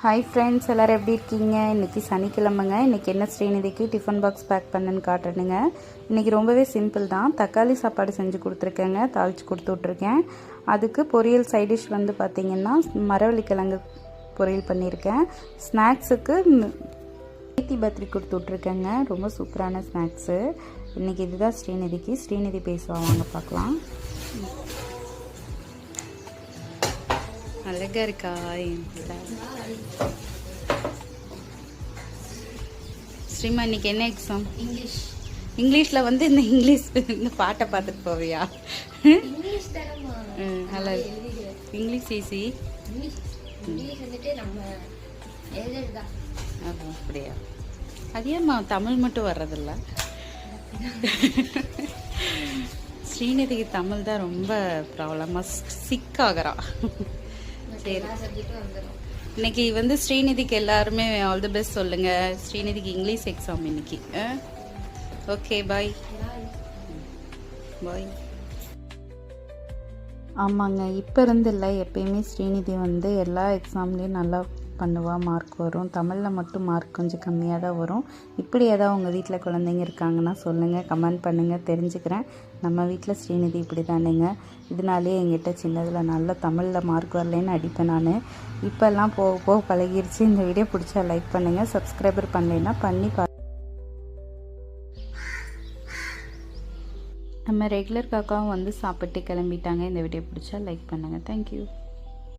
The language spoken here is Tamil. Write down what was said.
ஹாய் ஃப்ரெண்ட்ஸ், எல்லோரும் எப்படி இருக்கீங்க? இன்றைக்கி சனிக்கிழமைங்க. இன்றைக்கி என்ன ஸ்ரீநிதிக்கு டிஃபன் பாக்ஸ் பேக் பண்ணுன்னு காட்டுறேனுங்க. இன்றைக்கி ரொம்பவே சிம்பிள் தான். தக்காளி சாப்பாடு செஞ்சு கொடுத்துருக்கேங்க, தாளித்து கொடுத்து விட்ருக்கேன். அதுக்கு பொரியல் சைடிஷ் வந்து பார்த்திங்கன்னா மரவள்ளிக்கிழங்கு பொரியல் பண்ணியிருக்கேன். ஸ்நாக்ஸுக்கு மேத்தி பத்திரி கொடுத்து விட்ருக்கேங்க. ரொம்ப சூப்பரான ஸ்நாக்ஸு. இன்றைக்கி இதுதான் ஸ்ரீநிதிக்கு. ஸ்ரீநிதி பேசுவாங்க, பார்க்கலாம். அழகா இருக்கா? ஸ்ரீமா, இன்னைக்கு என்ன எக்ஸாம்? இங்கிலீஷில் வந்து இந்த இந்த பாட்டை பார்த்துட்டு போவியா? நல்லா இங்கிலீஷ் ஈஸி. அப்படியா? அது ஏம்மா தமிழ் மட்டும் வர்றதில்ல? ஸ்ரீநிதிக்கு தமிழ் தான் ரொம்ப ப்ராப்ளமாக சிக் ஆகிறா. சரி, இன்னைக்கு வந்து ஸ்ரீநிதிக்கு எல்லாருமே ஆல் தி பெஸ்ட் சொல்லுங்க. ஸ்ரீநிதிக்கு இங்கிலீஷ் எக்ஸாம் இன்னைக்கு. ஓகே, பாய் பாய். ஆமாங்க, இப்போ இருந்து இல்லை, எப்பயுமே ஸ்ரீநிதி வந்து எல்லா எக்ஸாம்லேயும் நல்லா பண்ணுவா, மார்க் வரும். தமிழில் மட்டும் மார்க் கொஞ்சம் கம்மியாக தான் வரும். இப்படி ஏதாவது உங்கள் வீட்டில் குழந்தைங்க இருக்காங்கன்னா சொல்லுங்கள், கமெண்ட் பண்ணுங்கள், தெரிஞ்சுக்கிறேன். நம்ம வீட்டில் ஸ்ரீநிதி இப்படி தானேங்க. இதனாலே எங்கிட்ட சின்னதில் நல்ல தமிழில் மார்க் வரலன்னு அடிப்பேன் நான். இப்போல்லாம் போக போக பழகிருச்சு. இந்த வீடியோ பிடிச்சா லைக் பண்ணுங்கள், சப்ஸ்கிரைபர் பண்ணலைன்னா பண்ணி நம்ம ரெகுலர் காக்காவும் வந்து சாப்பிட்டு கிளம்பிட்டாங்க. இந்த வீடியோ பிடிச்சா லைக் பண்ணுங்கள். தேங்க்யூ.